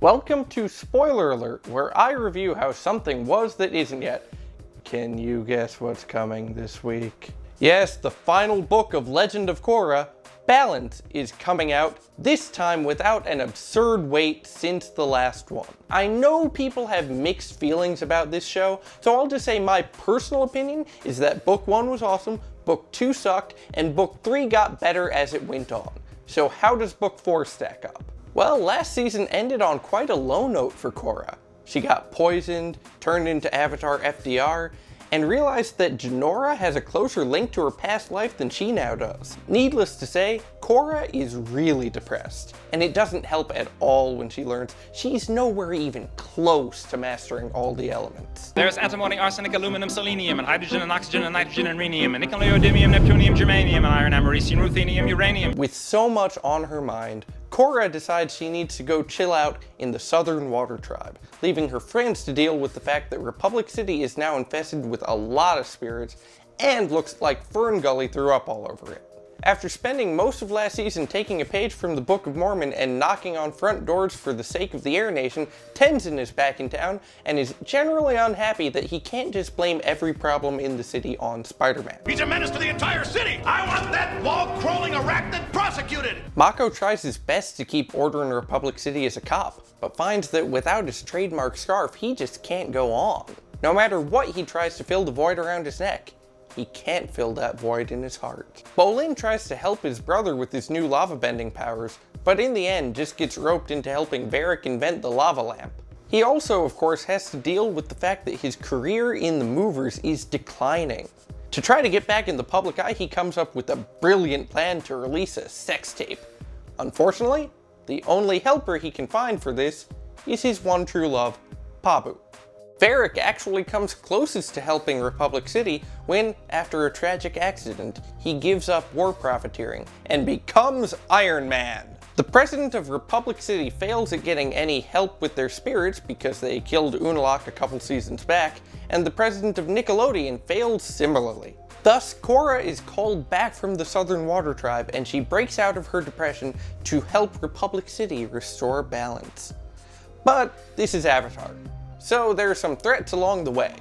Welcome to Spoiler Alert, where I review how something was that isn't yet. Can you guess what's coming this week? Yes, the final book of Legend of Korra, Balance, is coming out, this time without an absurd wait since the last one. I know people have mixed feelings about this show, so I'll just say my personal opinion is that book 1 was awesome, book 2 sucked, and book 3 got better as it went on. So how does book 4 stack up? Well, last season ended on quite a low note for Korra. She got poisoned, turned into Avatar FDR, and realized that Jinora has a closer link to her past life than she now does. Needless to say, Korra is really depressed, and it doesn't help at all when she learns she's nowhere even close to mastering all the elements. There's antimony, arsenic, aluminum, selenium, and hydrogen, and oxygen, and nitrogen, and rhenium, and nickel, neodymium, neptunium, germanium, and iron, americium, ruthenium, uranium. With so much on her mind, Korra decides she needs to go chill out in the Southern Water Tribe, leaving her friends to deal with the fact that Republic City is now infested with a lot of spirits and looks like Fern Gully threw up all over it. After spending most of last season taking a page from the Book of Mormon and knocking on front doors for the sake of the Air Nation, Tenzin is back in town and is generally unhappy that he can't just blame every problem in the city on Spider-Man. He's a menace to the entire city! I want that wall-crawling arachnid prosecuted! Mako tries his best to keep order in Republic City as a cop, but finds that without his trademark scarf, he just can't go on. No matter what he tries to fill the void around his neck, he can't fill that void in his heart. Bolin tries to help his brother with his new lava bending powers, but in the end just gets roped into helping Varric invent the lava lamp. He also, of course, has to deal with the fact that his career in the movers is declining. To try to get back in the public eye, he comes up with a brilliant plan to release a sex tape. Unfortunately, the only helper he can find for this is his one true love, Pabu. Varric actually comes closest to helping Republic City when, after a tragic accident, he gives up war profiteering and becomes Iron Man. The president of Republic City fails at getting any help with their spirits because they killed Unalaq a couple seasons back, and the president of Nickelodeon fails similarly. Thus, Korra is called back from the Southern Water Tribe and she breaks out of her depression to help Republic City restore balance. But this is Avatar, so there are some threats along the way.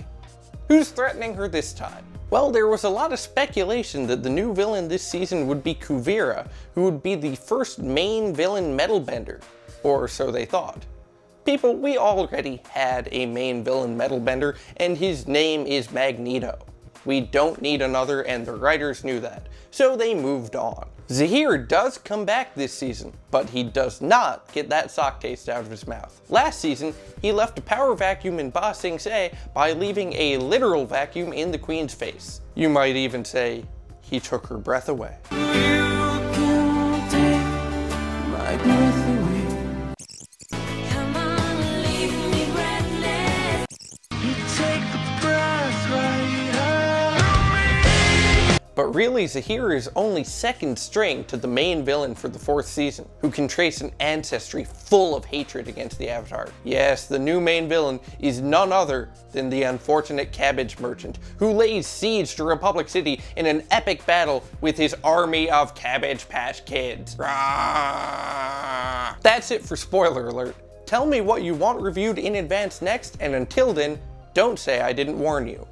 Who's threatening her this time? Well, there was a lot of speculation that the new villain this season would be Kuvira, who would be the first main villain metal bender, or so they thought. People, we already had a main villain metal bender, and his name is Magneto. We don't need another, and the writers knew that, so they moved on. Zahir does come back this season, but he does not get that sock taste out of his mouth. Last season, he left a power vacuum in Ba Sing Se by leaving a literal vacuum in the Queen's face. You might even say, he took her breath away. You can take my breath away. Come on, leave me breathless. You take the breath right. But really, Zahir is only second string to the main villain for the 4th season, who can trace an ancestry full of hatred against the Avatar. Yes, the new main villain is none other than the unfortunate cabbage merchant, who lays siege to Republic City in an epic battle with his army of Cabbage Patch Kids. That's it for Spoiler Alert. Tell me what you want reviewed in advance next, and until then, don't say I didn't warn you.